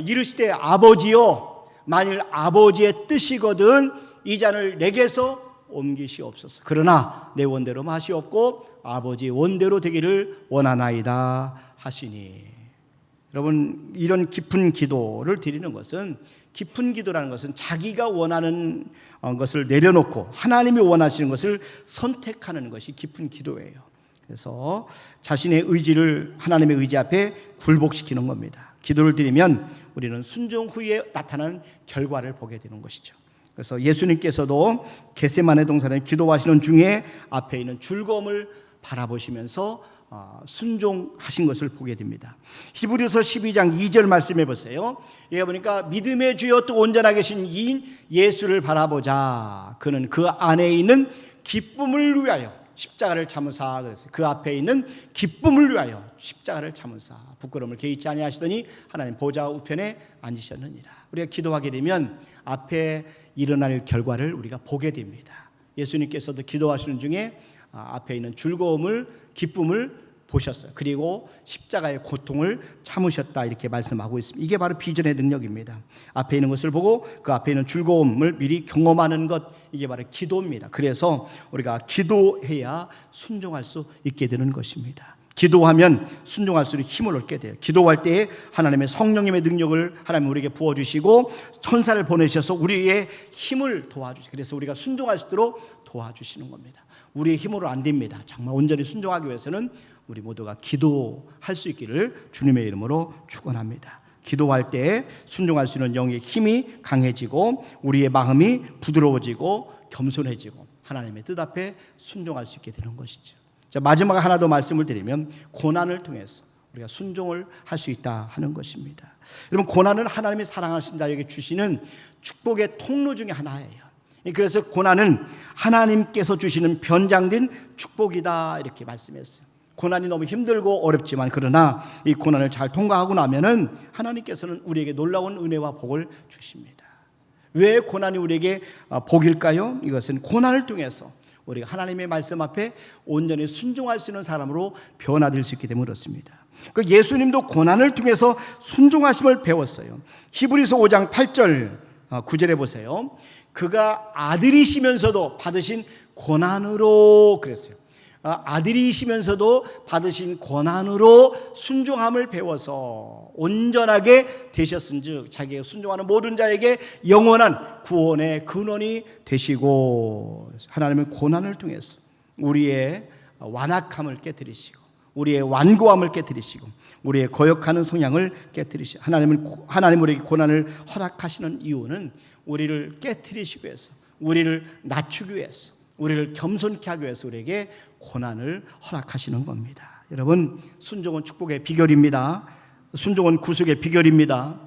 이르시되 아버지여, 만일 아버지의 뜻이거든 이 잔을 내게서 옮기시옵소서. 그러나 내 원대로 마시옵고 아버지의 원대로 되기를 원하나이다 하시니. 여러분, 이런 깊은 기도를 드리는 것은, 깊은 기도라는 것은 자기가 원하는 것을 내려놓고 하나님이 원하시는 것을 선택하는 것이 깊은 기도예요. 그래서 자신의 의지를 하나님의 의지 앞에 굴복시키는 겁니다. 기도를 드리면 우리는 순종 후에 나타나는 결과를 보게 되는 것이죠. 그래서 예수님께서도 겟세마네 동산에 기도하시는 중에 앞에 있는 즐거움을 바라보시면서 순종하신 것을 보게 됩니다. 히브리서 12장 2절 말씀해 보세요. 여기 보니까 믿음의 주여 또 온전하게 계신 이인 예수를 바라보자. 그는 그 안에 있는 기쁨을 위하여 십자가를 참으사. 그랬어요. 그 앞에 있는 기쁨을 위하여 십자가를 참으사 부끄러움을 개의치 아니하시더니 하나님 보좌 우편에 앉으셨느니라. 우리가 기도하게 되면 앞에 일어날 결과를 우리가 보게 됩니다. 예수님께서도 기도하시는 중에 앞에 있는 즐거움을, 기쁨을 보셨어요. 그리고 십자가의 고통을 참으셨다 이렇게 말씀하고 있습니다. 이게 바로 비전의 능력입니다. 앞에 있는 것을 보고 그 앞에 있는 즐거움을 미리 경험하는 것, 이게 바로 기도입니다. 그래서 우리가 기도해야 순종할 수 있게 되는 것입니다. 기도하면 순종할수록 힘을 얻게 돼요. 기도할 때에 하나님의 성령님의 능력을 하나님 우리에게 부어주시고 천사를 보내셔서 우리의 힘을 도와주시고, 그래서 우리가 순종할 수 있도록 도와주시는 겁니다. 우리의 힘으로 안 됩니다. 정말 온전히 순종하기 위해서는 우리 모두가 기도할 수 있기를 주님의 이름으로 축원합니다. 기도할 때 순종할 수 있는 영의 힘이 강해지고 우리의 마음이 부드러워지고 겸손해지고 하나님의 뜻 앞에 순종할 수 있게 되는 것이죠. 자, 마지막 하나 더 말씀을 드리면 고난을 통해서 우리가 순종을 할 수 있다 하는 것입니다. 여러분, 고난은 하나님이 사랑하신 자에게 주시는 축복의 통로 중에 하나예요. 그래서 고난은 하나님께서 주시는 변장된 축복이다 이렇게 말씀했어요. 고난이 너무 힘들고 어렵지만 그러나 이 고난을 잘 통과하고 나면은 하나님께서는 우리에게 놀라운 은혜와 복을 주십니다. 왜 고난이 우리에게 복일까요? 이것은 고난을 통해서 우리가 하나님의 말씀 앞에 온전히 순종할 수 있는 사람으로 변화될 수 있기 때문에 그렇습니다. 예수님도 고난을 통해서 순종하심을 배웠어요. 히브리서 5장 8절 9절에 보세요. 그가 아들이시면서도 받으신 고난으로 그랬어요. 아들이시면서도 받으신 고난으로 순종함을 배워서 온전하게 되셨은즉 자기의 순종하는 모든 자에게 영원한 구원의 근원이 되시고, 하나님은 고난을 통해서 우리의 완악함을 깨뜨리시고 우리의 완고함을 깨뜨리시고 우리의 거역하는 성향을 깨뜨리시고, 하나님 우리에게 고난을 허락하시는 이유는 우리를 깨뜨리시기 위해서, 우리를 낮추기 위해서, 우리를 겸손케 하기 위해서 우리에게 고난을 허락하시는 겁니다. 여러분, 순종은 축복의 비결입니다. 순종은 구속의 비결입니다.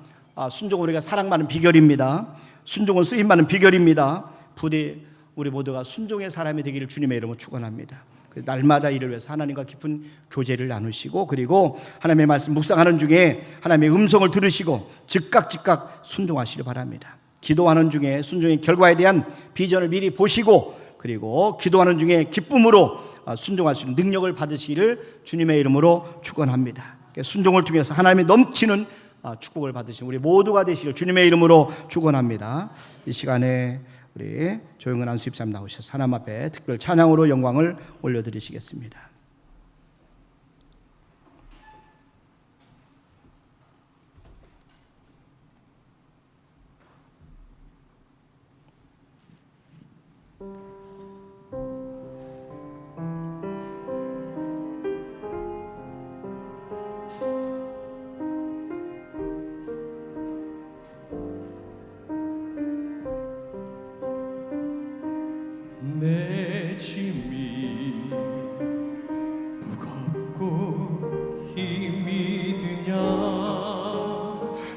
순종은 우리가 사랑받는 비결입니다. 순종은 쓰임받는 비결입니다. 부디 우리 모두가 순종의 사람이 되기를 주님의 이름으로 축원합니다. 날마다 이를 위해서 하나님과 깊은 교제를 나누시고, 그리고 하나님의 말씀 묵상하는 중에 하나님의 음성을 들으시고 즉각 순종하시길 바랍니다. 기도하는 중에 순종의 결과에 대한 비전을 미리 보시고, 그리고 기도하는 중에 기쁨으로 순종할 수 있는 능력을 받으시기를 주님의 이름으로 축원합니다. 순종을 통해서 하나님의 넘치는 축복을 받으신 우리 모두가 되시기를 주님의 이름으로 축원합니다. 이 시간에 우리 조영은 수집사님 나오셔서 하나님 앞에 특별 찬양으로 영광을 올려드리시겠습니다. 내 짐이 무겁고 힘이 드냐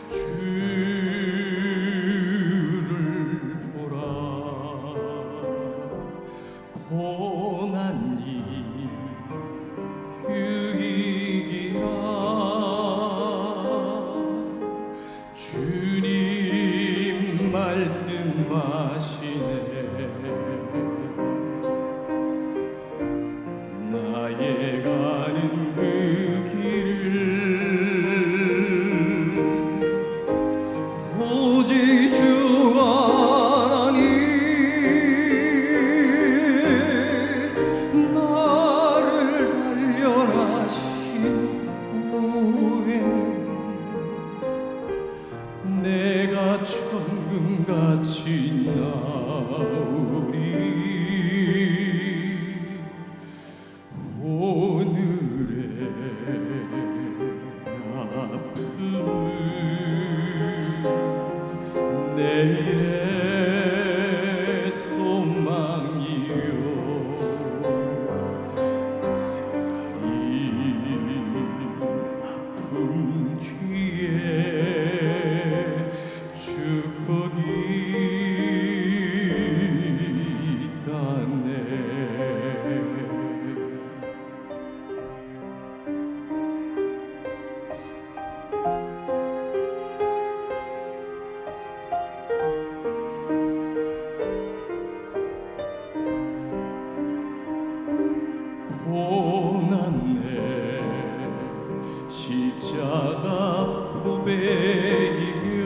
주를 보라 고난이 유익이라 주님 말씀하시네 나의 가는 그 길을 오직 주 하나님 나를 단련하신 후에는 내가 천금같이 나오리 오늘의 아픔은 내일의 소망이요 쓰라린 아픔 뒤에 축복이 있다네 고난내 십자가 보배이며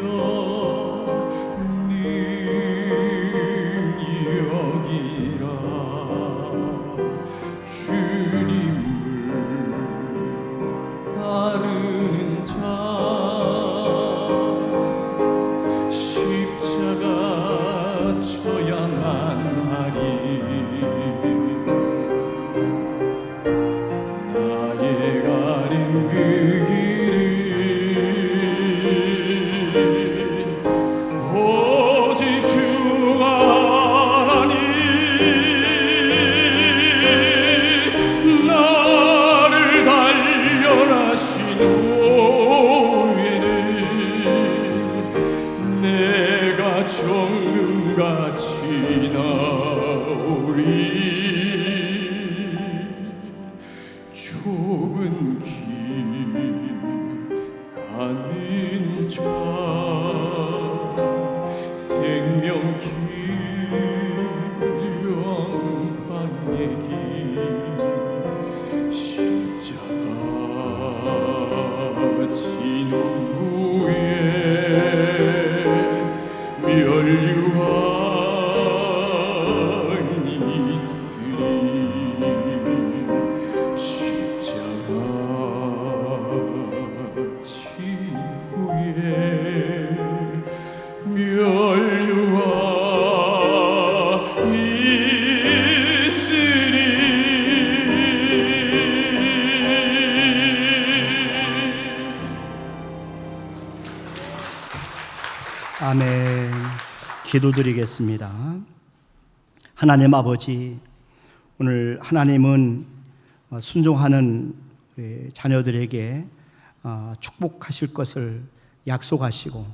능력이라 주님을 따르는 자 십자가 져야만 하리 나의 가는 그 길을 오직 주 하나님 나를 단련하신 후에는 내가 정금같이 나오리 좁은 길 가는 자 생명길 영광의 길 십자가 지는 후에 멸류와 있으리. 아멘. 기도드리겠습니다. 하나님 아버지, 오늘 하나님은 순종하는 우리 자녀들에게 축복하실 것을 약속하시고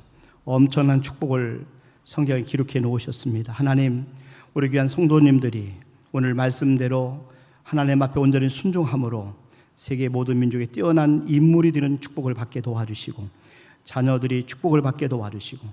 엄청난 축복을 성경에 기록해 놓으셨습니다. 하나님, 우리 귀한 성도님들이 오늘 말씀대로 하나님 앞에 온전히 순종함으로 세계 모든 민족의 뛰어난 인물이 되는 축복을 받게 도와주시고, 자녀들이 축복을 받게 도와주시고,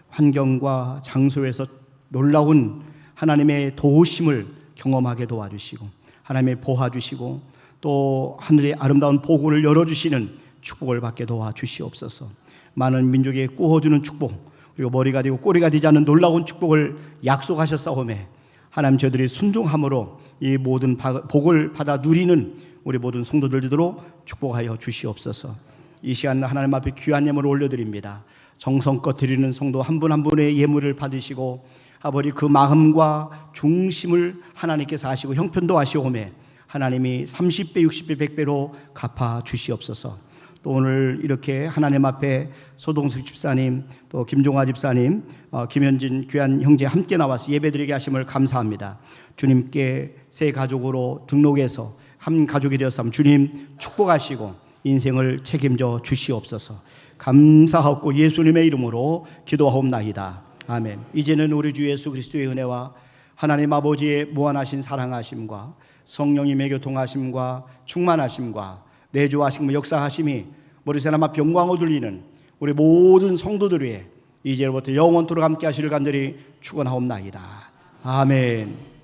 환경과 장소에서 놀라운 하나님의 도우심을 경험하게 도와주시고, 하나님의 보호주시고, 또 하늘의 아름다운 보고를 열어주시는 축복을 받게 도와주시옵소서. 많은 민족에 꾸어주는 축복, 그리고 머리가 되고 꼬리가 되지 않는 놀라운 축복을 약속하셨사오매 하나님, 저들이 순종함으로 이 모든 복을 받아 누리는 우리 모든 성도들 되도록 축복하여 주시옵소서. 이 시간 하나님 앞에 귀한 예물을 올려드립니다. 정성껏 드리는 성도 한 분 한 분의 예물을 받으시고, 아버지 그 마음과 중심을 하나님께서 아시고 형편도 아시오매 하나님이 30배, 60배, 100배로 갚아 주시옵소서. 또 오늘 이렇게 하나님 앞에 소동숙 집사님, 또 김종화 집사님, 김현진 귀한 형제 함께 나와서 예배드리게 하심을 감사합니다. 주님께 새 가족으로 등록해서 한 가족이 되었사면 주님 축복하시고 인생을 책임져 주시옵소서. 감사하고 예수님의 이름으로 기도하옵나이다. 아멘. 이제는 우리 주 예수 그리스도의 은혜와 하나님 아버지의 무한하신 사랑하심과 성령님의 교통하심과 충만하심과 내주하심과 역사하심이 우리 하나님 앞 영광 얻으리는 우리 모든 성도들 위해 이제부터 영원토록 함께 하시를 간절히 축원하옵나이다. 아멘.